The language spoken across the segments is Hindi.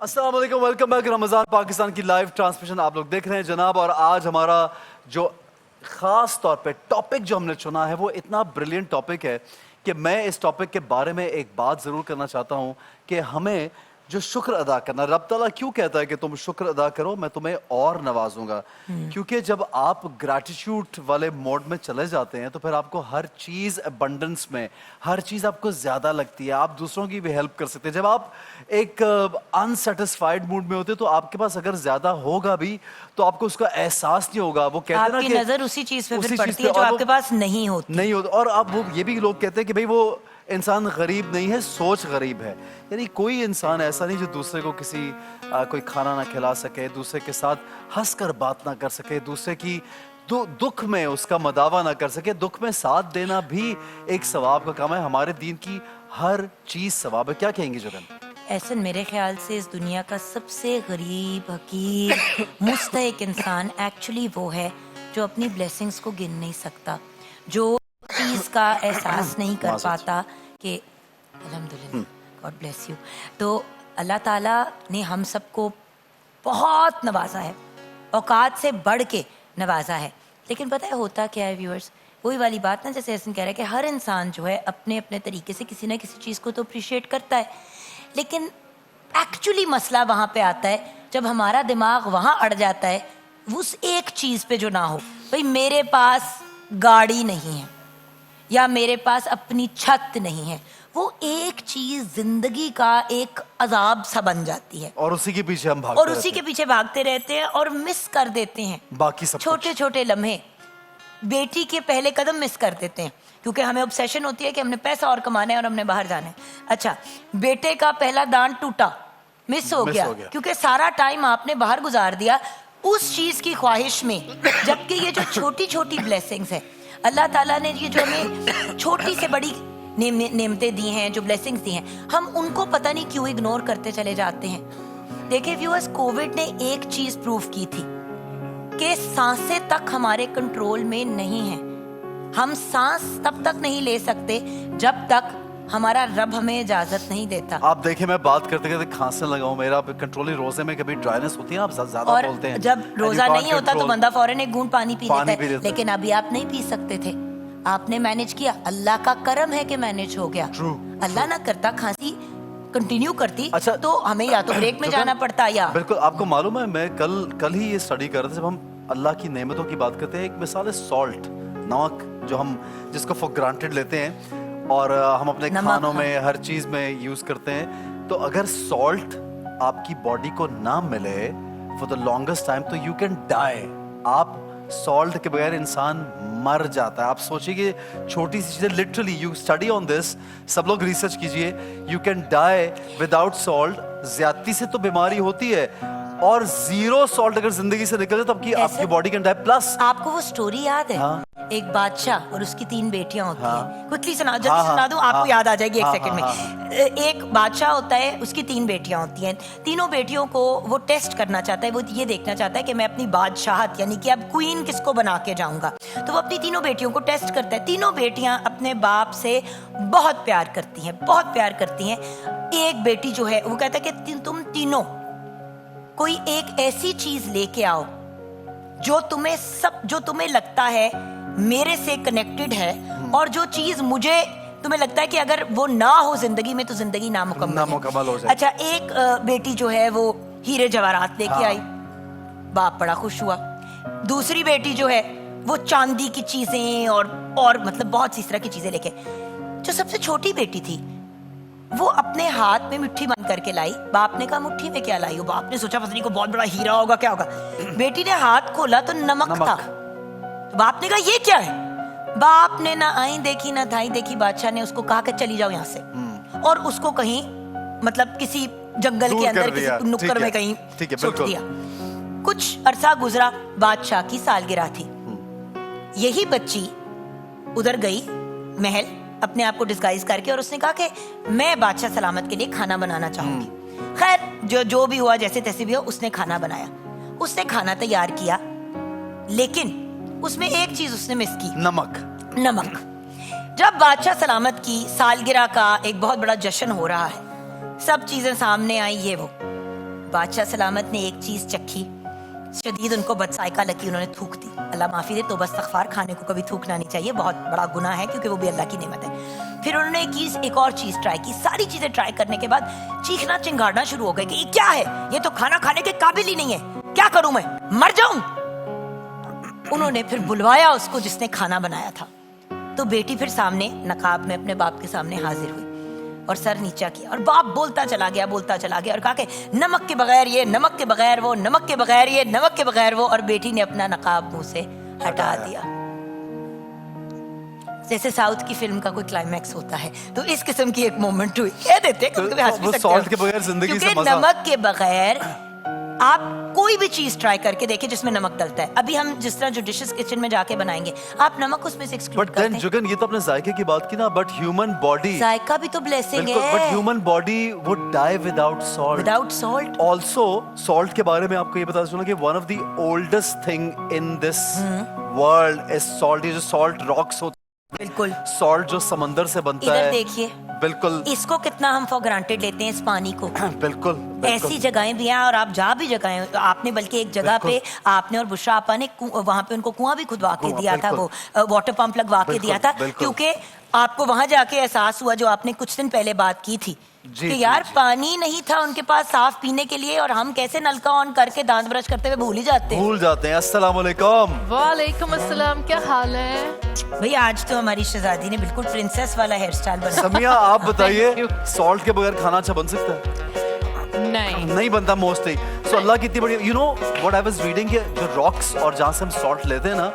अस्सलाम वालेकुम, वेलकम बैक। रमज़ान पाकिस्तान की लाइव ट्रांसमिशन आप लोग देख रहे हैं जनाब। और आज हमारा जो ख़ास तौर पे टॉपिक जो हमने चुना है वो इतना ब्रिलियंट टॉपिक है कि मैं इस टॉपिक के बारे में एक बात ज़रूर करना चाहता हूँ कि हमें जो शुक्र अदा करना, रब ताला क्यों कहता है कि तुम शुक्र अदा करो, मैं तुम्हें और नवाजूंगा। क्योंकि जब आप ग्रैटिट्यूड वाले मोड में चले जाते हैं तो फिर आपको हर चीज़ अबंडेंस में, हर चीज़ आपको ज़्यादा लगती है, आप दूसरों की भी हेल्प कर सकते हैं। जब आप एक अनसेटिस्फाइड मूड में होते हैं तो आपके पास अगर ज़्यादा होगा भी तो आपको उसका एहसास नहीं होगा। वो कहते हैं ना आपकी कि नजर उसी चीज पे उसी फिर चीज़ पड़ती पे, है जो और वो आपके पास नहीं होती। नहीं होता। और अब वो ये भी लोग कहते हैं कि भाई वो इंसान गरीब नहीं है, सोच गरीब है। यानी कोई इंसान ऐसा नहीं जो दूसरे को कोई खाना ना खिला सके, दूसरे के साथ हंसकर बात ना कर सके, दूसरे की दुख में उसका मदावा ना कर सके। दुख में साथ देना भी एक सवाब का काम है। हमारे दीन की हर चीज सवाब है। क्या कहेंगे जुगन? ऐसा मेरे ख्याल से इस दुनिया का सबसे गरीब, हकीर, मुस्तहिक इंसान एक्चुअली वो है जो अपनी ब्लेसिंग्स को गिन नहीं सकता, जो चीज का एहसास नहीं कर पाता कि अल्हम्दुलिल्लाह, गॉड ब्लेस यू। तो अल्लाह ताला ने हम सबको बहुत नवाजा है, औकात से बढ़ के नवाजा है। लेकिन पता है होता क्या है व्यूअर्स, वही वाली बात ना, जैसे ऐसा कह रहा है कि हर इंसान जो है अपने अपने तरीके से किसी ना किसी चीज़ को तो अप्रिशिएट करता है, लेकिन एक्चुअली मसला वहाँ पे आता है जब हमारा दिमाग वहाँ अड़ जाता है उस एक चीज़ पे जो ना हो। भाई मेरे पास गाड़ी नहीं है या मेरे पास अपनी छत नहीं है, वो एक चीज जिंदगी का एक अजाब सा बन जाती है और उसी के पीछे हम भागते रहते हैं और मिस कर देते हैं बाकी सब छोटे छोटे लम्हे। बेटी के पहले कदम मिस कर देते हैं क्योंकि हमें ऑब्सेशन होती है कि हमने पैसा और कमाना है और हमने बाहर जाना है। अच्छा, बेटे का पहला दांत टूटा, मिस हो गया क्योंकि सारा टाइम आपने बाहर गुजार दिया उस चीज की ख्वाहिश में। जबकि ये जो छोटी छोटी ब्लेसिंग्स है, अल्लाह ताला ने ये जो हमें छोटी से बड़ी नेमतें दी हैं, जो ब्लेसिंग्स दी हैं, हम उनको पता नहीं क्यों इग्नोर करते चले जाते हैं। देखिए व्यूअर्स, कोविड ने एक चीज प्रूव की थी कि सांसें तक हमारे कंट्रोल में नहीं है। हम सांस तब तक नहीं ले सकते जब तक हमारा रब हमें इजाजत नहीं देता। आप देखें, मैं बात करते करते खांसने लगा हूं। मेरा कंट्रोल ही, रोजे में कभी ड्राइनेस होती है, आप ज्यादा बोलते हैं। जब रोजा नहीं होता तो बंदा फौरन एक घूंट पानी पी लेता है, लेकिन अभी आप नहीं पी सकते थे, आपने मैनेज किया। अल्लाह का करम है कि मैनेज हो गया। अल्लाह ना करता खांसी कंटिन्यू करती, अच्छा, तो हमें या तो ब्रेक में जाना पड़ता या। बिल्कुल, आपको मालूम है मैं कल ही ये स्टडी कर रहे थे। जब हम अल्लाह की नेमतों की बात करते हैं, एक मिसाल है सॉल्ट, नमक, जो हम जिसको फॉर ग्रांटेड लेते हैं और हम अपने खानों में हर चीज में यूज करते हैं। तो अगर सॉल्ट आपकी बॉडी को ना मिले फॉर द लॉन्गेस्ट टाइम तो यू कैन डाई। आप सॉल्ट के बगैर इंसान मर जाता है। आप सोचिए कि छोटी सी चीजें, literally you study on this, सब लोग रिसर्च कीजिए, you can die without salt. ज्यादती से तो बीमारी होती है, और जीरो सॉल्ट अगर जिंदगी से निकल जाए तो आपकी बॉडी कैन डाई। प्लस आपको वो स्टोरी याद है? हाँ? एक बादशाह और उसकी 3 बेटियां होती हैं। क्विकली सुना, जब सुना दूं आपको याद आ जाएगी एक सेकंड में। एक बादशाह होता है, उसकी 3 बेटियां होती हैं। तीनों बेटियों को वो टेस्ट करना चाहता है, वो ये देखना चाहता है कि मैं अपनी बादशाहत यानी कि अब क्वीन किसको बना के जाऊंगा। तो वो अपनी तीनों बेटियों को टेस्ट करता है। तीनों बेटियां अपने बाप से बहुत प्यार करती हैं, बहुत प्यार करती हैं। एक बेटी जो है वो कहता है कि तुम तीनों कोई एक ऐसी चीज लेके आओ जो तुम्हें लगता है मेरे से कनेक्टेड है, और जो चीज तुम्हें लगता है कि अगर वो ना हो जिंदगी में तो जिंदगी नामुकम्मल हो जाए। अच्छा, एक बेटी जो है वो हीरे जवाहरात लेके आई, बाप बड़ा खुश हुआ। दूसरी बेटी जो है वो चांदी की चीजें और मतलब बहुत सी तरह की चीजें लेके। जो सबसे छोटी बेटी थी वो अपने हाथ में मुट्ठी बंद करके लाई। बाप ने कहा मुट्ठी में क्या लाई हो? बाप ने सोचा पता नहीं को बहुत बड़ा हीरा होगा, क्या होगा। बेटी ने हाथ खोला तो नमक था। तो बाप ने कहा ये क्या है? बाप ने ना आई देखी ना धाई देखी, बादशाह ने उसको कहा कि चली जाओ यहाँ से, और उसको कहीं मतलब किसी जंगल के अंदर किसी नुक्कड़ में कहीं सुट दिया। कुछ अरसा गुजरा, बादशाह की सालगिरह थी। यही बच्ची उधर गई महल अपने आप को डिस्गाइज करके, और उसने कहा कि मैं बादशाह सलामत के लिए खाना बनाना चाहूंगी। खैर जो भी हुआ, जैसे तैसे भी हो, उसने खाना बनाया, उसने खाना तैयार किया, लेकिन उसमें एक चीज उसने मिस की, नमक। जब बादशाह सलामत की सालगिरह का एक बहुत बड़ा जश्न हो रहा है, सब चीजें सामने आई, ये वो बादशाह सलामत ने एक चीज चखी, शदीद उनको बदसाइका लगी, उन्होंने थूक दी। अल्लाह माफ़ी दे, तो बस इस्तग़फ़ार, खाने को कभी थूकना नहीं चाहिए, बहुत बड़ा गुनाह है क्योंकि वो भी अल्लाह की नेमत है। फिर उन्होंने एक और चीज़ ट्राई की, सारी चीज़ें ट्राई करने के बाद चीखना चिंगाड़ना शुरू हो गए कि ये क्या है, ये तो खाना खाने के काबिल ही नहीं है, क्या करूं मैं, मर जाऊं। उन्होंने फिर बुलवाया उसको जिसने खाना बनाया था, तो बेटी फिर सामने नकाब में अपने बाप के सामने हाजिर हुई और सर नीचा किया, और बाप बोलता चला गया और कहा कि नमक के बगैर ये, नमक के बगैर वो, नमक के बगैर ये, नमक के बगैर वो, और बेटी ने अपना नकाब मुंह से हटा दिया। जैसे साउथ की फिल्म का कोई क्लाइमैक्स होता है, तो इस किस्म की एक मोमेंट हुई। कह देते हैं कभी हंस भी सकते सॉल्ट के बगैर जिंदगी से मजा। नमक के बगैर आप कोई भी चीज ट्राई करके देखिए जिसमें नमक डलता है। अभी हम जिस तरह जो डिशेस किचन में जाके बनाएंगे, आप नमक उसमें से एक्सक्लूड बट करते देन हैं। जुगन, ये तो अपने जायके की बात की ना, बट ह्यूमन बॉडी, जायका भी तो ब्लेसिंग बिल्कुल, है। But human body would die without salt. Without salt. Also salt के बारे में आपको ये पता चला कि one of the oldest thing in this world is salt. ये जो सॉल्ट रॉक्स होते बिल्कुल, सॉल्ट जो समंदर से बनता इधर है, देखिए, बिल्कुल इसको कितना हम फॉर ग्रांटेड लेते हैं, इस पानी को। बिल्कुल ऐसी जगहें भी हैं, और आप जहाँ भी जगहें, तो आपने बल्कि एक जगह पे आपने और बुशरा आपा ने वहाँ पे उनको कुआं भी खुदवा के दिया था, वो वाटर पंप लगवा के दिया था, क्योंकि आपको वहां जाके एहसास हुआ जो आपने कुछ दिन पहले बात की थी कि यार पानी नहीं था उनके पास साफ पीने के लिए, और हम कैसे नलका ऑन करके दांत ब्रश करते हुए भूल जाते हैं। अस्सलाम वालेकुम। वालेकुम अस्सलाम, क्या हाल है भाई? आज तो हमारी शहजादी ने बिल्कुल प्रिंसेस वाला हेयर स्टाइल बनाया। समिया, आप बताइए, सॉल्ट के बगैर खाना अच्छा बन सकता है? नहीं बनता मोस्टली। सो अल्लाह की इतनी बड़ी, you know what I was reading, कि जो रॉक्स और जहाँ से हम सॉल्ट लेते हैं ना,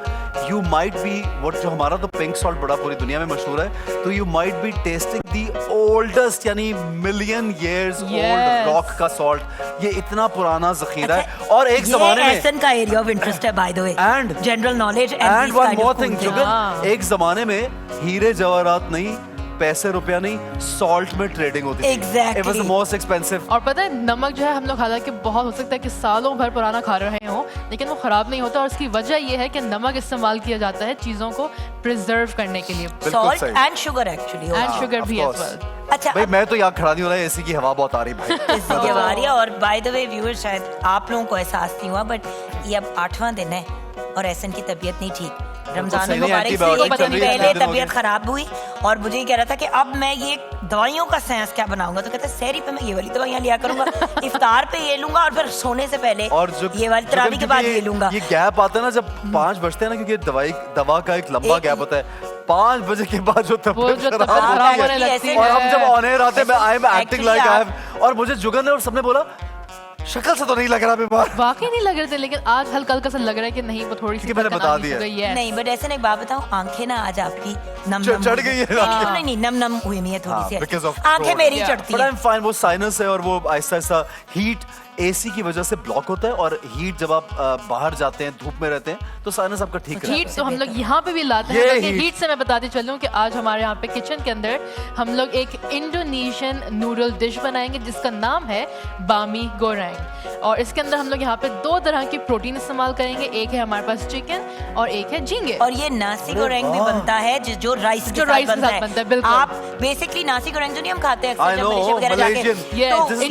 यू माइट बी व्हाट, जो हमारा तो पिंक सॉल्ट बड़ा पूरी दुनिया में मशहूर है, तो you might be testing the oldest, यानी मिलियन इयर्स ओल्ड रॉक का सॉल्ट। ये इतना पुराना जखीरा है। और एक जमाने में एहसन का एरिया ऑफ इंटरेस्ट है, by the way, and general knowledge and one more thing Jugan, एक जमाने में हीरे जवाहरात नहीं, पैसे रुपया नहीं, सॉल्ट में ट्रेडिंग होती थी। Exactly. It was the most expensive. और पता है नमक जो है हम लोग हालांकि बहुत हो सकता है कि सालों भर पुराना खा रहे हो, लेकिन वो खराब नहीं होता, और इसकी वजह ये है कि नमक इस्तेमाल किया जाता है चीजों को प्रिजर्व करने के लिए। Salt and sugar actually, and sugar भी of as course. well। अच्छा, भाई मैं तो यहाँ खड़ा नहीं हो रहा है, एसी की हवा बहुत आ रही भाई। ये आ रही है। और बाय द वे व्यूअर्स, शायद आप लोगों को एहसास नहीं हुआ, बट ये अब 8वां दिन है और एहसन की तबीयत नहीं ठीक। रमजान मुबारक से एक दिन पहले तबीयत खराब हुई, और मुझे ये कह रहा था कि अब मैं ये दवाइयों का साइंस क्या बनाऊंगा, तो कहता है सहरी पे मैं ये वाली दवाइयां लिया करूंगा, इफ्तार पे ये लूंगा, और फिर सोने से पहले और जो ये वाली तरावी के बाद ये लूंगा। ये गैप आता है ना जब 5 बजते हैं ना, क्योंकि दवा का एक लंबा गैप होता है, 5 बजे के बाद जो तबीयत खराब होने लगती है, और हम जब ऑन एयर आते हैं, I am acting like I have, और मुझे जुगन ने और सबने बोला शक्ल से तो नहीं लग रहा बीमार, वाकई नहीं लग रहे थे, लेकिन आज हल्का हल्का सा लग रहा है कि नहीं, वो थोड़ी सी मैंने बता दिया। नहीं, बट ऐसे नहीं, बात बताऊं, आंखें ना आज आपकी नम चढ़ गई है। नहीं, नम हुई नहीं है थोड़ी सी, आंखें throat. मेरी चढ़ती But हैं। I'm fine, वो साइनस है, और वो आहिस्ता आहिस्ता हीट एसी की वजह से ब्लॉक होता है, और हीट जब आप बाहर जाते हैं, धूप में रहते हैं, तो साइनस आपका ठीक रहता है। हीट तो हम लोग यहाँ पे भी लाते ये हैं, लेकिन heat। हीट से मैं बताती चलूँ कि आज हमारे यहाँ पे किचन के अंदर हम लोग एक इंडोनेशियन नूडल डिश बनाएंगे जिसका नाम है बामी गोरेंग, और इसके अंदर हम लोग यहाँ पे 2 तरह की प्रोटीन इस्तेमाल करेंगे, एक है हमारे पास चिकन और एक है झींगे। और ये नासी गोरेंग भी बनता है जो राइस के साथ बनता है, बिल्कुल। आप बेसिकली नासी गोरेंग जो नहीं हम खाते हैं I अक्सर know, मलेशिया वगैरह जाके, Malaysian। Yes, तो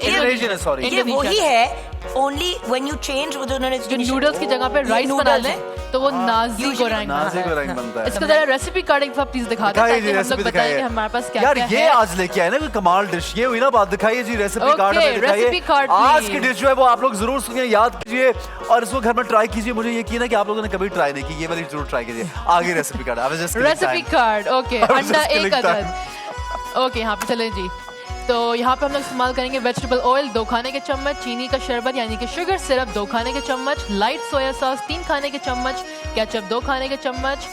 Indonesian, sorry। ये वही है, ओनली व्हेन यू चेंज वो जो उन्होंने जो नूडल्स की जगह पे राइस बना लें तो वो नाजी गोरेंग नाजी गोरेंग बनता है। इसका जरा रेसिपी कार्ड एक बार प्लीज दिखा दें ताकि हम लोग बताएं कि हमारे पास क्या यार क्या ये है। आज लेके आए ना कोई कमाल डिश, ये हुई ना बात, दिखाइए जी रेसिपी कार्ड Okay, हमें दिखाइए। recipe card, आज please। की डिश जो है वो आप लोग जरूर सुनिए, याद कीजिए, और इसको घर में ट्राई कीजिए। मुझे यकीन है कि आप लोगों ने कभी ट्राई नहीं की, ये वाली जरूर ट्राई कीजिए। आगे recipe card, recipe card, okay, I was अंडा just 1 killing अदद। ओके, यहाँ पे चलें जी। तो यहाँ पे हम लोग इस्तेमाल करेंगे वेजिटेबल ऑयल 2 खाने के चम्मच, चीनी का शरबत यानी कि शुगर सिरप 2 खाने के चम्मच, लाइट सोया सॉस 3 खाने के चम्मच, केचप 2 खाने के चम्मच,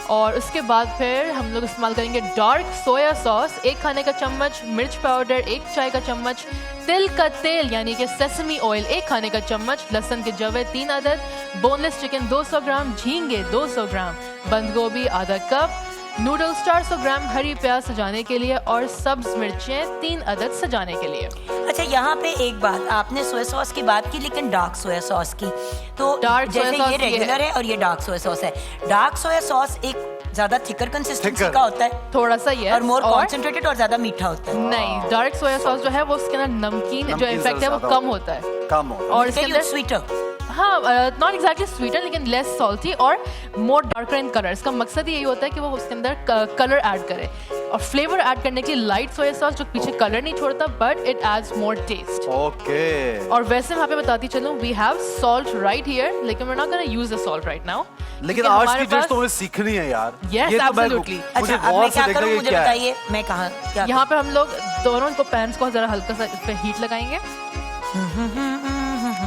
और उसके बाद फिर हम लोग इस्तेमाल करेंगे डार्क सोया सॉस 1 खाने का चम्मच, मिर्च पाउडर 1 चाय का चम्मच, तिल का तेल यानी कि सेसमी ऑयल 1 खाने का चम्मच, लहसुन के जवे 3 अदद, बोनलेस चिकन 200 ग्राम, झींगे 200 ग्राम, बंद गोभी आधा कप, नूडल्स 400 ग्राम, हरी प्याज सजाने के लिए, और सब्ज मिर्चें 3 अदद सजाने के लिए। अच्छा, यहाँ पे एक बात, आपने सोया सॉस की बात की, लेकिन डार्क सोया सॉस की, तो डार्क जैसे सोया ये सॉस ये रेगुलर है और ये डार्क सोया सॉस है। डार्क सोया सॉस एक ज्यादा थिकर कंसिस्टेंसी Thicker. का होता है थोड़ा सा ये और मोर कॉन्सेंट्रेटेड और ज्यादा मीठा होता है। नहीं, डार्क सोया सॉस जो है वो उसके अंदर नमकीन जो नमकीन इफेक्ट है वो ज्यादा कम होता है कम हो और इसके अंदर स्वीटर। हाँ, नॉट एग्जैक्टली स्वीटर लेकिन लेस सॉल्टी और मोर डार्कर इन कलर। इसका मकसद यही होता है कि वो उसके अंदर कलर ऐड करे और फ्लेवर ऐड करने के लिए लाइट सोया सॉस जो पीछे कलर नहीं छोड़ता but it adds more taste. Okay और वैसे मैं यहाँ पे बताती चलूँ we have salt right here लेकिन we're not gonna use the salt right now। लेकिन क्योंकि आज हमारे की डिश पास- तो मुझे सीखनी है यार। Yes, ये तो मैं- absolutely। मुझे अच्छा अब गौर मैं से क्या देखना करूँ है मुझे क्या है। बताइए, मैं कहाँ क्या यहाँ पे हम लोग दोनों को पैन्स को जरा हल्का सा इस पे हीट लगाएंगे।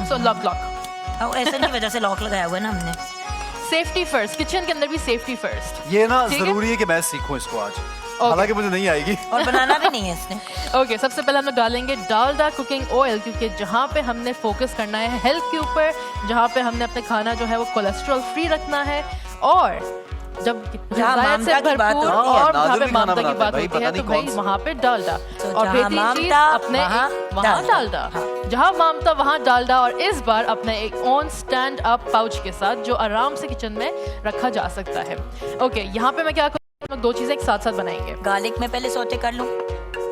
सो लॉक करूँ? ऐसे की वजह से लॉक लगाया हुआ है ना हमने। सेफ्टी फर्स्ट, किचन के अंदर भी सेफ्टी फर्स्ट। ये ना ठीक है? जरूरी है कि मैं सीखूं इसको आज, हालांकि मुझे नहीं आएगी। और बनाना भी नहीं है इसने। ओके, सबसे पहले हम लोग डालेंगे डालडा कुकिंग ऑयल क्योंकि जहाँ पे हमने फोकस करना है हेल्थ के ऊपर, जहाँ पे हमने अपने खाना जो है वो कोलेस्ट्रॉल फ्री रखना है और जब जहाँ ग़िज़ायत ममता की बात भरपूर होती है। और जहाँ नादिर पे भी खाना ममता की बनाता है बात भाई, होती पता है नहीं तो भाई कौन सा। वहाँ पे डालडा तो और जहाँ बेहतरीन चीज ममता, अपने वहाँ वहाँ डालडा। डालडा, जहाँ ममता वहाँ डालडा और इस बार अपने एक ऑन स्टैंड अप पाउच के साथ जो आराम से किचन में रखा जा सकता है। ओके, यहाँ पे मैं क्या करूँगा, हम लोग दो चीजें एक साथ साथ बनाएंगे। गार्लिक में पहले सौते कर लूँ,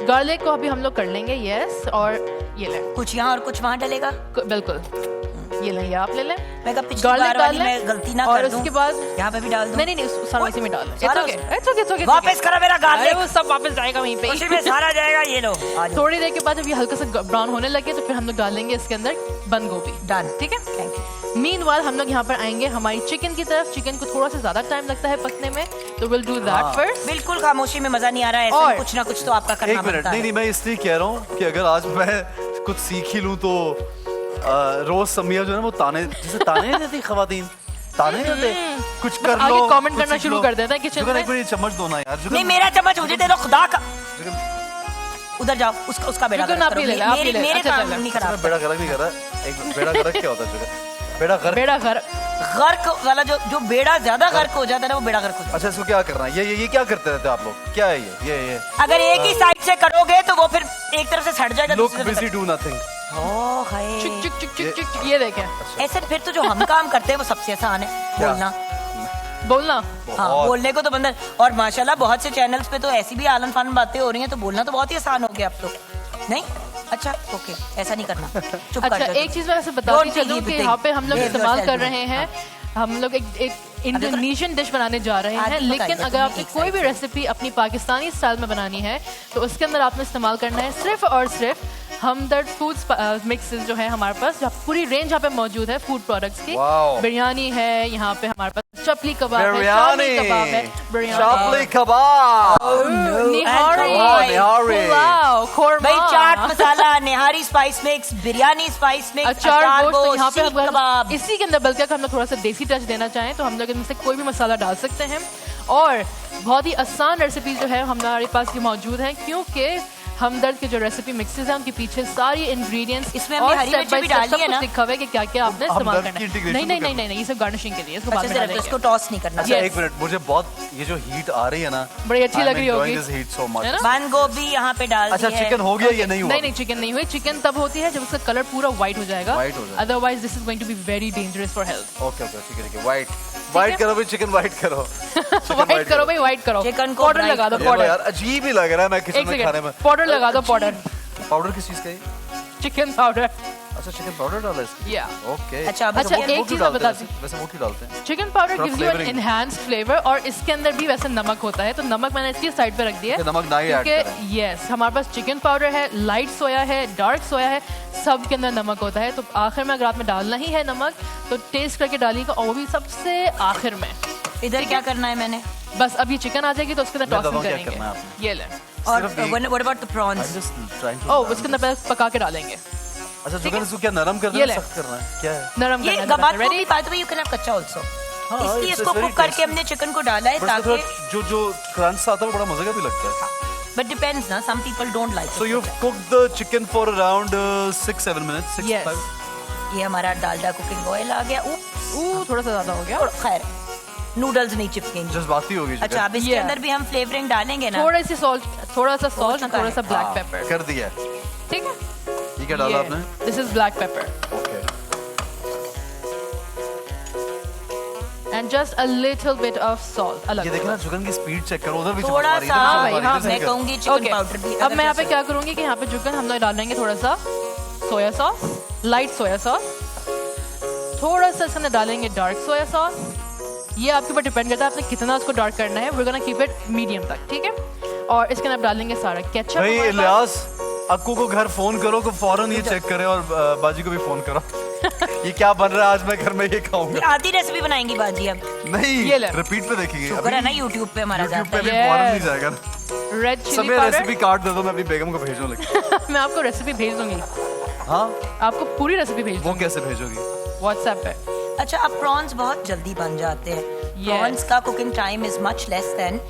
गार्लिक को अभी हम लोग कर लेंगे, यस, और ये लें कुछ यहाँ और कुछ वहाँ डलेगा। बिल्कुल, ये लें, ये आप ले लें। मैं कहा पिछली गार्लिक बार डाल वाली लें मैं गलती ना और कर दूं। उसके बाद यहाँ पे भी डाल दूं। नहीं नहीं नहीं सारा उसी में डाल लें। सारा It's okay, उसी- it's okay, it's okay, it's वापस okay। करो मेरा अरे गार्लिक, वो सब वापस जाएगा वहीं पे उसी में सारा जाएगा। ये लो आ जाओ। थोड़ी देर के बाद जब ये हल्का सा ब्राउन होने लगे तो फिर हम लोग डालेंगे इसके अंदर बंद गोभी। डन, ठीक है। Thank you. मीनवाइल हम लोग यहाँ पर आएंगे हमारी चिकन की तरफ। चिकन को थोड़ा सा ज्यादा टाइम लगता है पकने में तो विल डू दैट फर्स्ट। बिल्कुल खामोशी में मजा नहीं आ रहा है, और- ऐसा कुछ ना कुछ तो आपका करना एक मिनट, बनता नहीं है। नहीं, मैं इसलिए कह रहा हूँ कि अगर आज मैं कुछ सीख ही लूँ तो रोज समिया जो है ना वो ताने, जैसे ताने नहीं देती खवातीन, ताने नहीं देते, कुछ कर लो, आगे comment कुछ करना सीख शुरू लो। कर देते हैं किचन जुगन, में। एक मिनट चम्मच दो ना यार। जुगन, नहीं मेरा चम्मच मुझे दे दो खुदा का। जुगन, उधर जाओ, उसका बेड़ा जुगन, गर्क आप करो। ही ले ले, आप ही मेरे ले ले। मेरे अच्छा, काम चल, नहीं मैं खराब। बेड़ा गर्क नहीं कर रहा। एक बेड़ा गर्क क्या होता है जुगन? बेड़ा गर्क। बेड़ा घर गर्क वाला जो बेड़ा ज्यादा गर्क हो जाता है ना वो बेड़ा गर्क हो जाता अच्छा, इसको क्या करना है? ये क्या करते रहते हो आप लोग? क्या है ये? है। अगर एक ही साइड से करोगे तो वो फिर एक तरफ से सट जाएगा, लुक दूसरी तरफ बिजी डू नथिंग। से- ओ हाय। चिक चिक चिक चिक चिक ये देखें ऐसे फिर तो जो हम काम करते हैं वो सबसे आसान है, क्या? बोलना। बोलना। हाँ, बहुत। बोलने को तो बंदा, और माशाल्लाह बहुत से चैनल्स पे तो ऐसी भी आलन फालन बातें हो रही हैं तो बोलना तो बहुत ही आसान हो गया अब तो। नहीं अच्छा ओके, ऐसा नहीं करना, चुप कर अच्छा, जाओ। एक चीज मैं ऐसे बताती Don't चलूं think कि you यहाँ पे हम लोग think. इस्तेमाल Behave कर yourself. रहे हैं, हम लोग एक इंडोनेशियन डिश बनाने जा रहे आगे हैं, बताइए, लेकिन तुमने अगर आपने एक कोई साइड भी से। रेसिपी अपनी पाकिस्तानी स्टाइल में बनानी है तो उसके अंदर आपने इस्तेमाल करना है सिर्फ और सिर्फ हमदर्द फूड मिक्सेस जो है हमारे पास, जहाँ पूरी रेंज यहाँ पे मौजूद है फूड प्रोडक्ट्स की। Wow. बिरयानी है यहाँ पे, हमारे पास चपली कबाब है, बिरयानी, शामी कबाब है, चापली कबाब, निहारी, निहारी। पुलाव, खोरमा, भाई chaat masala, nihari spice mix, biryani spice mix, achar gosht. तो यहाँ पे सीख कबाब। हम इसी के अंदर बल्कि अगर हम लोग थोड़ा सा देसी टच देना चाहें तो हम लोग इनमें से कोई भी मसाला डाल सकते हैं और बहुत ही आसान रेसिपी जो है हमारे पास ये मौजूद है क्योंकि हमदर्द के जो रेसिपी मिक्सेस हैं उनके पीछे सारी इंग्रेडिएंट्स इसमें हमने हरी मिर्ची भी डाली है ना? लिखा हुआ है कि क्या क्या आपने इस्तेमाल हमदर्द करना की है। integration नहीं नहीं तो नहीं नहीं नहीं, ये सब गार्निशिंग के लिए, इसको अच्छा बाद में सिर्फ डालेंगे। इसको टॉस नहीं करना। अच्छा Yes. एक मिनट, मुझे बहुत ये जो हीट आ रही है ना, बड़ी अच्छी लग रही होगी, दिस हीट सो मच। है ना? बंद गोभी यहाँ पे डाल अच्छा दी है। चिकन हो गया या नहीं हुआ? नहीं नहीं, चिकन नहीं हुई। चिकन तब होती है जब उसका कलर पूरा व्हाइट हो जाएगा, White हो जाएगा। Otherwise this is going to be very dangerous for health. Okay okay, ठीक है, व्हाइट करो भाई, चिकन व्हाइट करो, व्हाइट करो भाई, व्हाइट करो, चिकन को पाउडर bright लगा दो, ये लो पाउडर। यार, अजीब ही लग रहा है मैं किचन एक में खाने में। सेकंड, पाउडर लगा दो, पाउडर, पाउडर किस चीज का है? Chicken powder. अच्छा चिकन पाउडर डाला है इसमें? या ओके। अच्छा, अब अच्छा, वो- एक चीज मैं बताती हूँ। वैसे वो क्यों डालते हैं? चिकन पाउडर थोड़ा gives you an flavoring। Enhanced flavour और इसके अंदर भी वैसे नमक होता है तो नमक मैंने इसकी साइड पे रख दिया है कि नमक ना ही ऐड क्योंकि करें। यस हमारे पास चिकन पाउडर है, लाइट सोया है, डार्क सोया है, सब के अंदर नमक होता है तो आखिर में अगर आपने डालना ही है नमक तो टेस्ट करके डालिएगा और वो भी सबसे आखिर में। इधर क्या करना है मैंने? बस अब ये चिकन आ जाएगी तो उसके अंदर मैं बताऊँ टॉसिंग क्या करना है करेंगे। ये ले, और सिर्फ एक- what about the I'm prawns? just trying to- ओह उसके अंदर पहले पका के डालेंगे, अच्छा जुगन, इसको क्या नरम करना ये है, ले। सख्त करना है, क्या है? नरम ये करना गबात है। को रेडी? भी bye the way you can have कच्चा आल्सो, हाँ, इसलिए it's इसको very कुक करके tasty। हमने चिकन को डाला है बट इसमें ताकि, थोड़ा जो क्रंच आता है वो बड़ा मजे का भी लगता है। बट डिपेंड्स ना, some people don't like So you've cooked the chicken for around 6-7 minutes, 6 Yes. 5. ये हमारा डालडा कुकिंग ऑयल आ गया। थोड़ा सा ज्यादा हो गया। और खैर नूडल्स नहीं चिपकेंगे। जज्बाती होगी chicken। अच्छा अब इसके Yeah. अंदर भी हम फ्लेवरिंग डालेंगे ना? थोड़ा सा सॉल्ट और चुका थोड़ा है। सा ब्लैक हाँ, पेपर, कर दिया है। ठीक है? ये क्या डाला आपने? This is black pepper okay. and just a little bit of salt. अलग ये देखना जुगन की स्पीड चेक करो, उधर भी थोड़ा चमक सा रही है, इधर भी चमक रही है, हाँ इधर से मैं निकल। कहूंगी चिकन पाउडर भी। अब मैं यहाँ पे क्या करूँगी कि यहाँ पे जुगन हम लोग डालेंगे थोड़ा सा soya sauce, light soya sauce, थोड़ा सा इसके अंदर डालेंगे डार्क सोया सॉस। ये आपके ऊपर डिपेंड करता है आपने कितना उसको डार्क करना है। We're gonna keep it medium तक, ठीक है। और इसके अंदर डालेंगे सारा केचप। भाई इलियास, अक्कू को घर फोन करो कि फौरन ये चेक करे, और बाजी को भी फोन करो। ये क्या बन रहा है आज, मैं घर में ये खाऊंगा। आधी रेसिपी बनाएंगी बाजी अब। नहीं, ये ले। रिपीट पे देखेंगे। शुक्र है ना यूट्यूब पे हमारा यूट्यूब जाता पे भी है। फौरन नहीं जाएगा। रेड चिली समय पाउडर। रेसिपी कार्ड दे दो, मैं अपनी बेगम को भेजने लगी। मैं आपको रेसिपी भेज दूंगी, हाँ, आपको पूरी रेसिपी भेज वो कैसे भेजोगी? व्हाट्सएप पे। अच्छा, अब प्रॉन्स बहुत जल्दी बन जाते हैं। प्रॉन्स का cooking time is much less than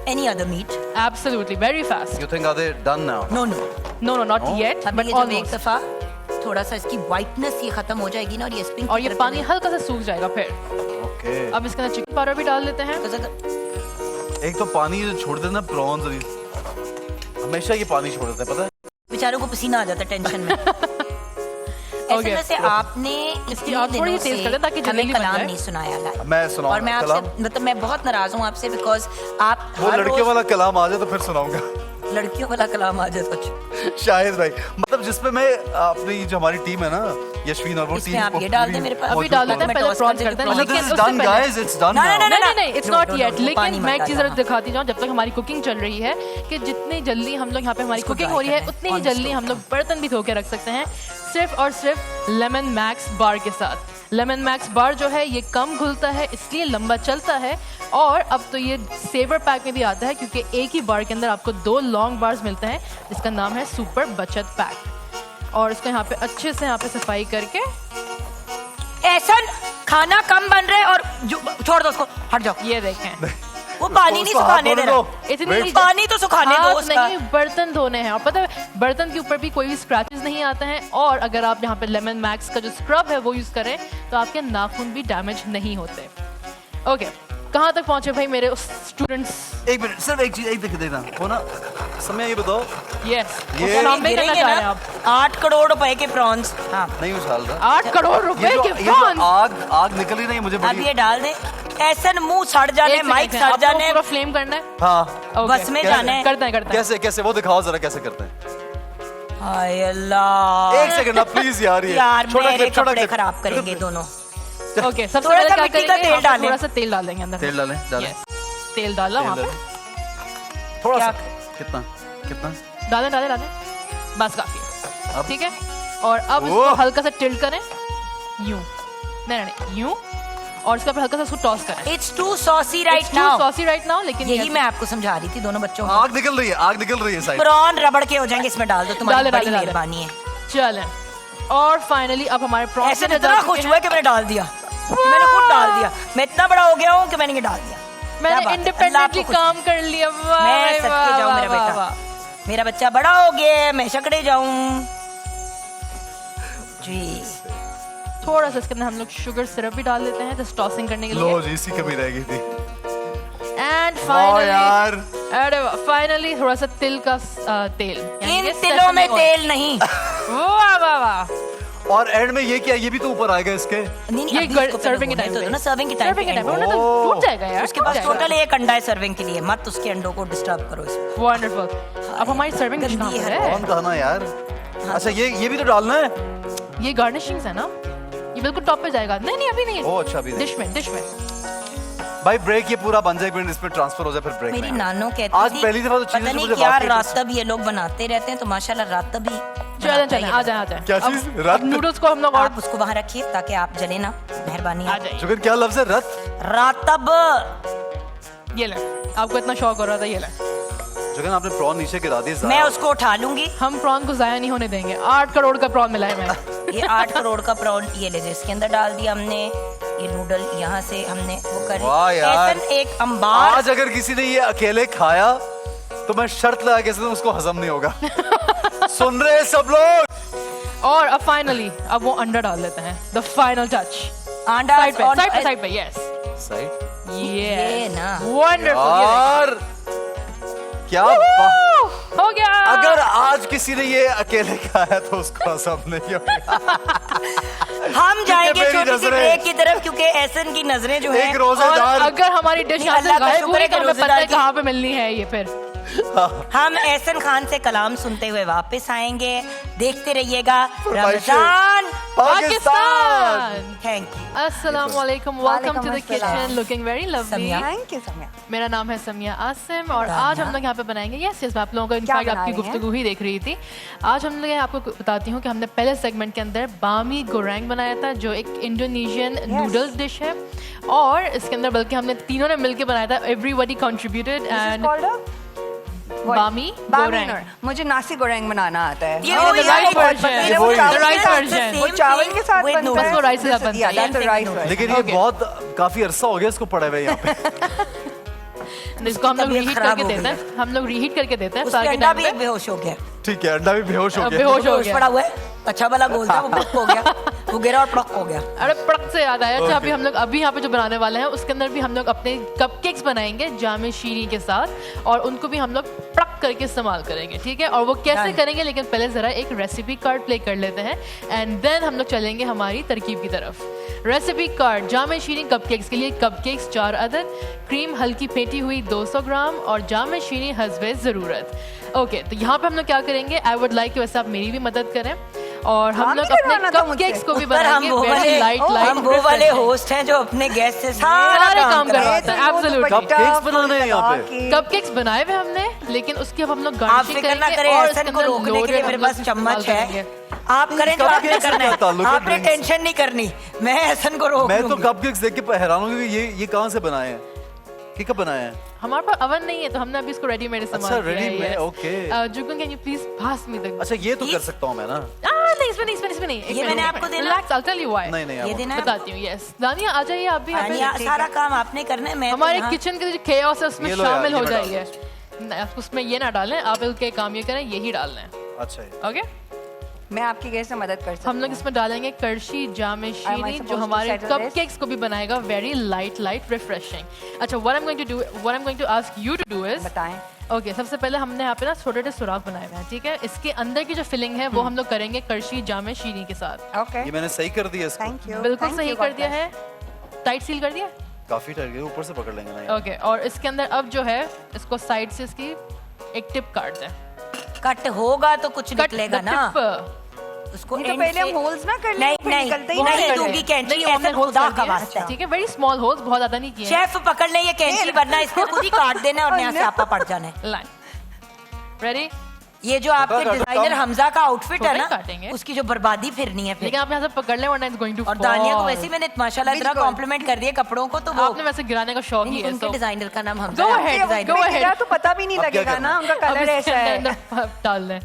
any other meat. Absolutely very fast. You think are they done now? No no, no no not yet अभी बट ये जब एक ऑलमोस्ट। दफा थोड़ा सा इसकी व्हाइटनेस ये खत्म हो जाएगी ना, और ये स्पिंक और ये पानी हल्का सा सूख जाएगा फिर। ओके। अब इसके अंदर चिकन पाउडर भी डाल देते हैं। एक तो पानी जो छोड़ देना प्रॉन्स, हमेशा ये पानी छोड़ देते हैं, पता है? बेचारों को पसीना आ जाता है टेंशन में। ऐसे Okay. वैसे आपने इसकी आप थोड़ी सी तेज कर दें ताकि हमें जल्दी बन कलाम जाए। नहीं सुनाया है। मैं सुनाऊंगा और मैं कलाम। आपसे मतलब मैं बहुत नाराज हूँ आपसे, बिकॉज आप वो हर लड़कियों रोज वाला कलाम आ जाए तो फिर सुनाऊंगा। लड़कियों वाला कलाम आ जाए कुछ। शायद भाई, मतलब जिसमें मैं अपनी जो हमारी टीम है ना, यशवीन और वो इसमें टीम आप ये डाल दें मेरे पास। अभी डाल देते हैं, मैं पहले toast प्रॉन्स कर करते हैं। देती हूँ। लेकिन This is उससे done, पहले guys. It's done No, no, now. no, no. नहीं it's No, not no, no, yet. no, लेकिन पानी मैं एक मत चीज डालना। जरूर दिखाती जाऊँ जब तक हमारी कुकिंग चल रही है कि जितनी जल्दी हम लोग यहाँ पे हमारी इसको कुकिंग dry हो रही है करना है, उतनी ही on the जल्दी stove। हम लोग बर्तन भी धो के रख सकते हैं, सिर्फ और सिर्फ लेमन मैक्स बार के साथ। लेमन मैक्स बार जो है ये कम घुलता है, इसलिए लंबा चलता है। और अब तो ये सेवर पैक में भी आता है, क्योंकि एक ही बार के अंदर आपको 2 लॉन्ग बार्स मिलते हैं, जिसका नाम है सुपर बचत पैक। और इसको यहाँ पे अच्छे से यहाँ पे सफाई करके ऐसा खाना कम बन रहा है और छोड़ दो उसको, हट जाओ। ये देखें, वो पानी नहीं सुखाने दे रहा। इतनी पानी तो सुखाने दो उसका। नहीं, बर्तन धोने हैं। और पता है बर्तन के ऊपर भी कोई भी स्क्रैचेस नहीं आते हैं। और अगर आप यहाँ पे लेमन मैक्स का जो स्क्रब है वो यूज करें तो आपके नाखून भी डैमेज नहीं होते। ओके, कहाँ तक पहुंचे भाई मेरे स्टूडेंट्स? एक मिनट, सिर्फ एक चीज, एक देना हो ना समय, ये बताओ। यस, ये करना गिरेंगे चाह रहे हैं ना आप? 8 करोड़ रुपए के प्रॉन्स। हाँ, नहीं उछाल रहा। 8 करोड़ रुपए के ये जो प्रॉन्स। आग निकल ही नहीं मुझे अब बड़ी। ये डाल दे। ऐसा मुंह सड़ जाने, माइक सड़ जाने, पूरा फ्लेम करना है। हाँ, Okay, बस में जाना है। करते हैं। कैसे कैसे वो दिखाओ जरा, कैसे करते हैं। हाय अल्लाह। एक सेकंड ना प्लीज यार, ये यार छोटा मेरे क्लिप, छोटा कपड़े क्लिप। खराब करेंगे दोनों। ओके, सबसे थोड़ा पहले सा क्या मिट्टी का करेंगे? तेल हम डालें। थोड़ा सा तेल डाल देंगे अंदर। तेल डालें, डालें। Yes, तेल डाला वहाँ पे। थोड़ा क्या? सा, कितना कितना? डालें, बस काफी है। अब? ठीक है, और अब इसको ओह। हल्का सा टिल्ट करें, यूं नहीं यूं, और इसके ऊपर हल्का सा इसको टॉस करें। It's too saucy right now. Saucy right now, लेकिन यही मैं आपको समझा रही थी दोनों बच्चों को। आग निकल रही है, आग निकल रही है साइड। प्रॉन रबड़ के हो जाएंगे, इसमें डाल दो, तुम्हारी डाले, बड़ी डाले। मेहरबानी है। चलें, और फाइनली अब हमारे प्रॉन्स ऐसे इतना खुश हुआ कि मैंने डाल दिया, मैंने खुद डाल दिया। मैं इतना बड़ा हो गया हूँ कि मैंने ये डाल दिया। क्या मैंने बात है? इंडिपेंडेंटली अल्लाह आपको खुश काम कर लिया। वाह मैं भाई, सदके वाह, जाऊं, वाह, मेरा वाह, बेटा, वाह। मेरा बच्चा बड़ा हो गया, मैं शकड़े जाऊं जी। थोड़ा सा इसके अंदर हम लोग शुगर सिरप भी डाल देते हैं जस्ट टॉसिंग करने के लो लिए। जी, इसी कमी रह गई थी। एंड वाह यार, फाइनली थोड़ा सा तिल का तेल, यानी इन कि तिलों में sesame oil। तेल नहीं। वाह वाह वाह। और एंड में ये क्या, ये भी तो ऊपर आएगा इसके। नहीं, ये अभी इसको सर्विंग के पहले टाइम होने पे दो ना, सर्विंग के टाइम सर्विंग के टाइम पे पे। वरना तो ओह। टूट जाएगा यार। उसके पास टोटल 1 अंडा है सर्विंग के लिए, मत उसके अंडों को डिस्टर्ब करो इसमें। वंडरफुल। अब हमारी सर्विंग डिश गंदी कहाँ है। पर है? कौन कहना यार। अच्छा, ये भी तो डालना है। ये गार्निशिंग्स है ना, ये बिल्कुल टॉप पे जाएगा। नहीं अभी नहीं, ओ अच्छा, अभी नहीं। डिश में भाई ब्रेक ये पूरा बन जाए, एक मिनट इस पे ट्रांसफर हो जाए, फिर ब्रेक। मेरी नानो कहती आज थी, पहली दफा तो चीज़ें पता जो नहीं मुझे क्या वाकई- रास्ता भी ये लोग बनाते रहते हैं, तो माशाल्लाह रास्ता भी चलें बनाता ही आ है। जाए क्या चीज़? रत? नूडल्स को हम लोग और आप उसको वहां रखिए ताकि आप जले ना, मेहरबानी। आ जाइए। जुगन क्या लफ्ज है? रत? रातब। ये ले, आपको इतना शौक हो रहा था, ये ले। जुगन आपने प्रॉन नीचे गिरा दिए। मैं उसको उठा लूंगी। हम प्रॉन को जाया नहीं होने देंगे। 8 करोड़ का प्रॉन मिला है मैंने। ये 8 करोड़ का प्रॉन, ये ले, इसके अंदर डाल दिया हमने। ये नूडल यहाँ से हमने वो कर, वाह यार। ऐसा एक अंबार। आज अगर किसी ने ये अकेले खाया तो मैं शर्त लगा के उसको हजम नहीं होगा। सुन रहे हैं सब लोग? और अब फाइनली अब वो अंडा डाल देते हैं, द फाइनल टच। अंडा साइड पे यस, साइड। ये ना। वंडरफुल। यार क्या बात। हो गया। अगर आज किसी ने ये अकेले खाया तो उसको असब नहीं होगा। हम जाएंगे मेरी छोटी सी नजरें- ब्रेक की तरफ क्योंकि एहसन की नजरें जो है एक और रोजेदार अगर हमारी डिश यहाँ अल्लाह से का गायब शुक्र है हुई कि तो हमें पता रोजेदार है की- कहाँ पे मिलनी है ये फिर। हम एहसन खान से कलाम सुनते हुए वापस आएंगे। देखते रहिएगा फरमाइशें। रमजान पाकिस्तान। Thank you. अस्सलाम वालेकुम, वेलकम टू द वालेकुम kitchen, looking very lovely. Samiya. Thank you Samiya. मेरा नाम है समिया आसिम और आज हम लोग यहाँ पे बनाएंगे यस मैं आप लोगों को इनफैक्ट बना आपकी रही हैं? गुफ्तगू ही देख रही थी। आज हम लोग आपको बताती हूँ कि हमने पहले सेगमेंट के अंदर बामी गोरैंग बनाया था जो एक इंडोनेशियन नूडल्स डिश है और इसके अंदर बल्कि हमने तीनों ने मिलकर बनाया था। एवरीबॉडी कंट्रीब्यूटेड एंड बामी गोरैंग। मुझे नासी गोरैंग बनाना आता है। ये Oh, वही the right है, version. ये ये वो वही चावल है। के Right साथ version. the वो same चावल thing के साथ with बनता noodles. है। बस वो rice के साथ बनता है। Yeah, that's the right version. लेकिन ये Okay. बहुत काफी अरसा हो गया इसको पड़े हुए यहाँ पे। इसको हम लोग तबीयत रीहीट खराब करके हो देते गई हैं। हम लोग रीहीट करके देते हैं उसके साल के अंडा टाइम भी पे। बेहोश हो गया। ठीक है, अंडा भी बेहोश हो गया। बेहोश हो बेहोश गया। पड़ा हुआ है। अच्छा वाला गोल था वो प्लक हो गया। वो गिरा और प्लक हो गया। अरे पड़क से याद आया। अच्छा Okay. अभी हम लोग अभी यहाँ पे जो बनाने वाले हैं उसके अंदर भी हम लोग अपने कपकेक्स बनाएंगे जामे शीरी के साथ और उनको भी हम लोग पड़क करके इस्तेमाल करेंगे, ठीक है। और वो कैसे Done. करेंगे लेकिन पहले जरा एक रेसिपी कार्ड प्ले कर लेते हैं एंड देन हम लोग चलेंगे हमारी तरकीब की तरफ। रेसिपी कार्ड जामे शीरी कपकेक्स के लिए कपकेक्स 4 अदद, क्रीम हल्की फेंटी हुई 200 ग्राम और जामे शीरी हस्बे ज़रूरत। ओके तो यहाँ पे हम लोग क्या करेंगे, आई वुड लाइक वैसे आप मेरी भी मदद करें और हम काम लोग भी अपने करवाना था मुझसे। कपकेक्स को भी पर हम बनाएंगे वो वेरी वाले लाइट हम वो वाले लाइट। होस्ट हैं जो अपने गेस्ट से सारे सारा काम करवाते हैं, absolutely. Cupcakes बनाने हैं यहाँ पे। कपकेक्स बनाए हुए हमने लेकिन उसके अब हम लोग आप गार्निशिंग फिक्र ना करेंगे करें, और एहसन इसके को अंदर रोकने के लिए loaded मेरे हम लोग पास इस्तेमाल चम्मच है। करेंगे। आप करें जो आपने Cupcakes से करना क्या है। ताल्लुक है आपने drinks? टेंशन नहीं करनी। मैं एहसन को रोक मैं तो लूंगी। कपकेक्स देख के हैरान हूँ कि ये कहाँ से बनाए हैं? कि कब बनाए हैं? हमारे पास अवन नहीं है तो हमने अभी इसको रेडीमेड इस्तेमाल अच्छा, किया है, ready-made, yes. okay. Jugan can you please pass me the अच्छा ये तो कर सकता हूँ मैं ना। नहीं इसमें नहीं ये मैंने आपको देना? Relax I tell you why. नहीं नहीं ये आप- देना है? बताती हूँ यस। दानिया आ जाइए आप भी यहाँ दानिया, पे। सारा काम आपने करना है। मैं तो हमारे यहाँ- किचन के जो chaos है उसमें ये लो यार, शामिल ये हो मैं डाल जाइए। नहीं, आप उसमें ये ना डालें, आप के काम ये करें, यही डालना है। अच्छा है। ओके मैं आपकी कैसे मदद कर सकती हम लोग इसमें डालेंगे करशी जामे शीरी supposed जो to हमारे settle this? कपकेक्स को भी बनाएगा वेरी लाइट रिफ्रेशिंग। अच्छा what I am going to ask you to do is बताएं। ओके सबसे पहले हमने यहाँ पे ना छोटे छोटे सुराख बनाए हुए हैं, ठीक है। इसके अंदर की जो फिलिंग है वो हम लोग करेंगे करशी जामे शीरी के साथ। ओके ये मैंने सही कर दिया इसको। Thank you. बिल्कुल सही कर दिया है। टाइट सील कर दिया। काफी टाइट गया, ऊपर से पकड़ लेंगे ना ये। ओके और इसके अंदर अब जो है इसको साइड से इसकी एक टिप काट दें। कट होगा तो कुछ कट निकलेगा द ना। टिप। उसको नहीं तो end पहले से- हम होल्स ना कर लें, नहीं फिर नहीं निकलता ही नहीं नहीं दूंगी कैंची। नहीं, हमने ऐसा होल्स खुदा कर का दिए, वास्ता है। ठीक है। वेरी स्मॉल होल्स, बहुत ज्यादा नहीं किए हैं। शेफ पकड़ ले ये कैंची वरना इसने खुद ही काट देना है और यहाँ से आपा पड़ जाना है। Line ready. ये जो आपके काटो, डिजाइनर कम। हमजा का आउटफिट है छोटे ना काटेंगे। उसकी जो बर्बादी फिरनी है फिर। लेकिन आप यहाँ से पकड़ लें वरना इट्स गोइंग टू और दानिया को वैसे ही मैंने माशाल्लाह इतना बिल्कुल। कॉम्प्लीमेंट कर दिया कपड़ों को तो वो आपने वैसे गिराने का शौक ही है उनके so डिजाइनर का नाम हमजा Go है। ahead, designer. go मैं ahead. गिरा तो पता भी नहीं अब क्या लगेगा करना ना, उनका अब कलर इसके ऐसा है। अंदर डाल दें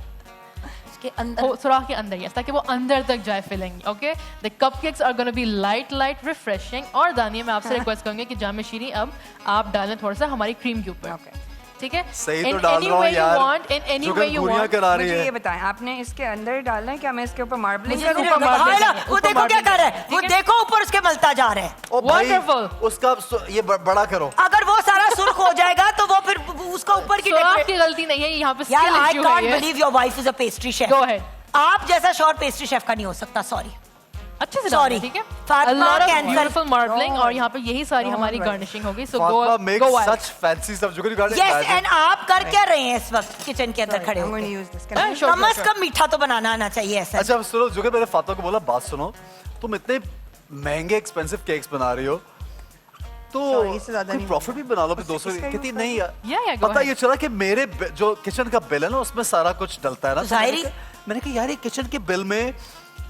उसके अंदर सुराख के अंदर यस ताकि वो अंदर तक जाए filling. Okay the cupcakes are gonna be light refreshing. और दानिया मैं आपसे रिक्वेस्ट करूंगी कि जामे शीरी अब आप डालें थोड़ा सा हमारी क्रीम के ऊपर, Okay. ठीक है। सही तो In डाल any रहा हूँ way you यार। want, in any way you गुड़िया want. करा रही मुझे ये है। बताएं, आपने इसके अंदर डालना है क्या? मैं इसके ऊपर मार्बलिंग मुझे करूं? सिर्फ- ऊपर मार हाँ, देंगे, वो ऊपर देखो मार क्या देंगे, कर रहा है वो ठीक है? देखो ऊपर उसके मलता जा रहा है। ओ भाई Wonderful. उसका ये बड़ा करो। अगर वो सारा सुर्ख हो जाएगा तो वो फिर उसका ऊपर की सुराख decorate- की गलती नहीं है, यहाँ पे यार skill आई issue कांट है ये। Believe your wife is a pastry chef. Go ahead. आप जैसा शॉर्ट पेस्ट्री शेफ का नहीं हो सकता। सॉरी अच्छे से Sorry. डालना, ठीक है। Fatima A lot of cancer- beautiful marbling Don't और यहाँ पे यही सारी Don't हमारी worry. गार्निशिंग होगी। So Fatima go makes ahead. such fancy stuff जो कि you can't yes imagine. And आप कर क्या रहे हैं इस वक्त किचन के अंदर खड़े I'm going हो? to use this. Can I- Sure, come sure, से sure. कम मीठा तो बनाना आना चाहिए ऐसा। अच्छा अब सुनो, जो कि मैंने फातिमा को बोला बात सुनो, तुम इतने महंगे एक्सपेंसिव केक्स बना रही हो तो Sorry, इससे ज्यादा कोई नहीं प्रॉफिट भी बना लो। 200 इसका कितनी use नहीं यार। Yeah, go पता ahead. ये चला कि मेरे जो किचन का बिल है ना उसमें सारा कुछ डलता है ना। तो जाहिर ही- मैंने कहा यार ये किचन के बिल में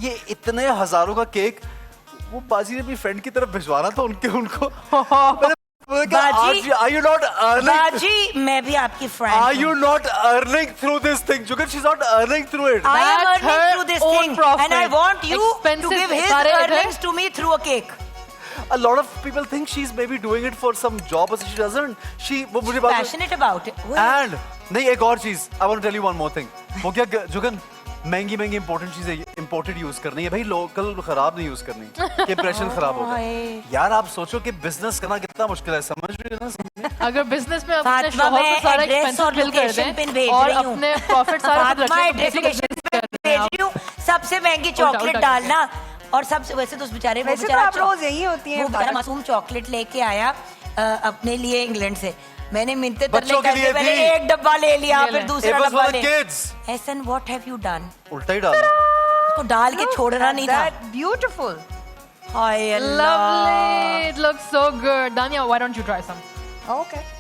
ये इतने हजारों का केक वो बाजी ने अपनी फ्रेंड की तरफ भिजवाना था उनको मैंने कहा, बाजी- are you not earning? बाजी मैं भी आपकी friend Are you not earning through this thing? Jugar, she's not earning through it. I am That's earning her through this own thing profit. and I want you to Expensive give his सारे इधर- earnings to me through a cake. A lot of people think she's maybe doing it for some job, but she doesn't. वो मुझे बात Passionate about it. and नहीं एक और चीज I want to tell you one more thing. वो क्या जुगन महंगी महंगी इंपॉर्टेंट चीजें इंपोर्टेड यूज करनी है भाई, लोकल खराब नहीं यूज करनी कि इंप्रेशन खराब होगा। यार आप सोचो कि बिजनेस करना कितना मुश्किल है, समझ रहे हो ना? अगर बिजनेस में अपने फातिमा, शोहर मैं को सारा एड्रेस एक्सपेंसेस और बिल कर लोकेशन पिन दें भेज और रही हूँ। अपने प्रॉफिट सारा खुद फातिमा रखें, एड्रेस तो लोकेशन business पिन कर रहे हैं भेज आप। रही हूँ। सबसे महंगी चॉकलेट उल्टा डालना। और सबसे वैसे तो उस बेचारे वैसे तो आप रोज यही होती हैं वो बेचारा बाहर। मासूम चॉकलेट लेके आया अपने लिए इंग्लैंड से। मैंने मिन्नते तरले बच्चों के करके लिए पहले थी। एक डब्बा ले लिया, ले फिर लें। दूसरा It was डब्बा for the ले। kids. Ehsan, what have you done? उल्टा ही डाला। उसको डाल के छोड़ना नहीं था। ब्यूटीफुल। हाय Allah. Lovely, it looks so good. Dania, why don't you try some? Okay.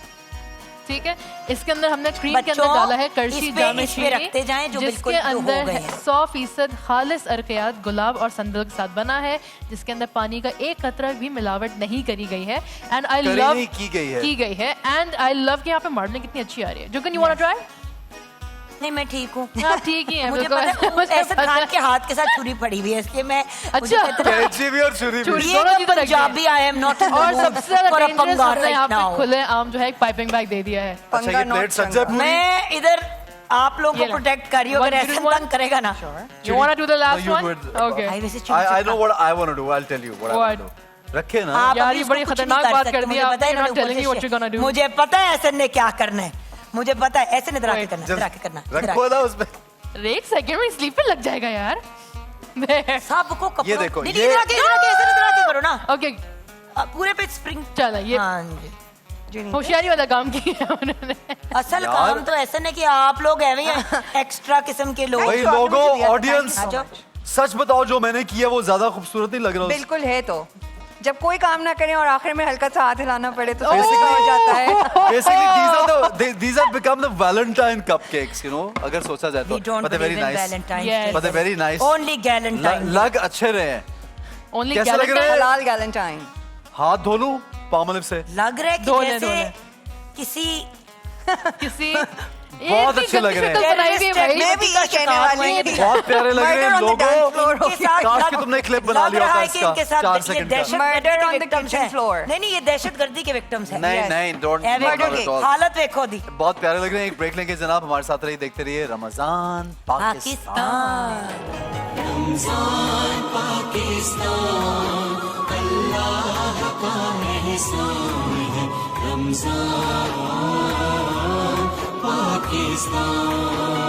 ठीक है, इसके अंदर हमने क्रीम के अंदर बच्चों, डाला है करशी इस पे जामे रखते जाएं जो बिल्कुल जिसके जो हो अंदर गए है हैं। 100% खालिस अर्कियात गुलाब और संदल के साथ बना है, जिसके अंदर पानी का एक कतरा भी मिलावट नहीं करी गई है। एंड आई करी लव नहीं, की गई है। एंड आई लव कि यहाँ पे मॉडलिंग कितनी अच्छी आ रही है। Jugan, you want to try? नहीं, मैं ठीक हूँ। आप ठीक ही हैं, मुझे बिल्कुल। पता है, मुझे ऐसे पता खान है। के हाथ के साथ छुरी पड़ी हुई है, इसलिए मैं मुझे अच्छा। इतना- कैंची भी और छुरी भी। छुरी। ये दोनों तो चीजें रखी पंजाबी, आई एम नॉट और सबसे ज्यादा for a dangerous पंगा हमने यहाँ right now। पे खुले आम जो है एक पाइपिंग बैग दे दिया है। अच्छा, पंगा ये not प्लेट सज चंगा। जाए पूरी। मैं इधर आप लोगों ये को ले। प्रोटेक्ट कर रही हूँ, अगर One, ऐसा one. तंग करेगा ना। You wanna do the last you one? do it. Okay. आई वैसे I know what I want to do. I'll tell you what I want to do. रखे ना। आप यार, अभी ये उसको बड़ी कुछ खतरनाक नहीं बात सकते, कर दी मुझे आपने, पता है you're not इन्होंने telling me ऊपर what से- you're gonna do. मुझे पता है ऐसे ने क्या करना है, मुझे पता है ऐसे ने Wait. करना, इधर आके करना, इधर रखो आके। ना उसमें। एक सेकंड में स्लीप पे लग जाएगा यार। सबको कपड़ों ये देखो, नहीं, ये- इधर आके, इधर आके, ऐसे इधर आके करो ना। ओके, पूरे पे स्प्रिंग। चलो ये हाँ जी। होशियारी वाला काम किया है उन्होंने। असल यार। काम तो ऐसा नहीं कि आप लोग ऐवे हैं एक्स्ट्रा किस्म के लोग। भाई आपने मुझे लोगों, दिया था, ऑडियंस, thank you so सच बताओ, जो मैंने किया वो ज्यादा खूबसूरत नहीं लग रहा। बिल्कुल है। तो जब कोई काम ना करें और आखिर में हल्का सा हाथ हिलाना पड़े तो कैसे हो जाता है। Basically, these have become the Valentine cupcakes, you know. अगर सोचा जाए तो, We don't but they're very believe in nice. Valentine's Yes. Day. But they're very nice. Only Galentine. लग अच्छे रहे हैं। Only कैसे लग रहे हैं? हलाल गैलेंटाइन। हाथ धो लूं पामलिप से। लग रहा है कि धो ले, जैसे धो ले। किसी किसी बहुत अच्छे लग रहे हैं। मैं भी ये कहने वाली थी। बहुत प्यारे लग रहे हैं Murder on the dance floor लोगों। हो गया। काश कि तुमने क्लिप बना लिया होता इसका 4 सेकंड का। Murder on the victims kitchen हैं। floor. नहीं, ये दहशतगर्दी के विक्टिम्स हैं। नहीं Yes. नहीं, डोंट ए, not देखो, at all. हालत देखो दी। बहुत प्यारे लग रहे हैं। एक ब्रेक लेंगे जनाब, हमारे साथ रहिए, देखते रहिए रमजान पाकिस्तान। पाकिस्तान। पाकिस्तान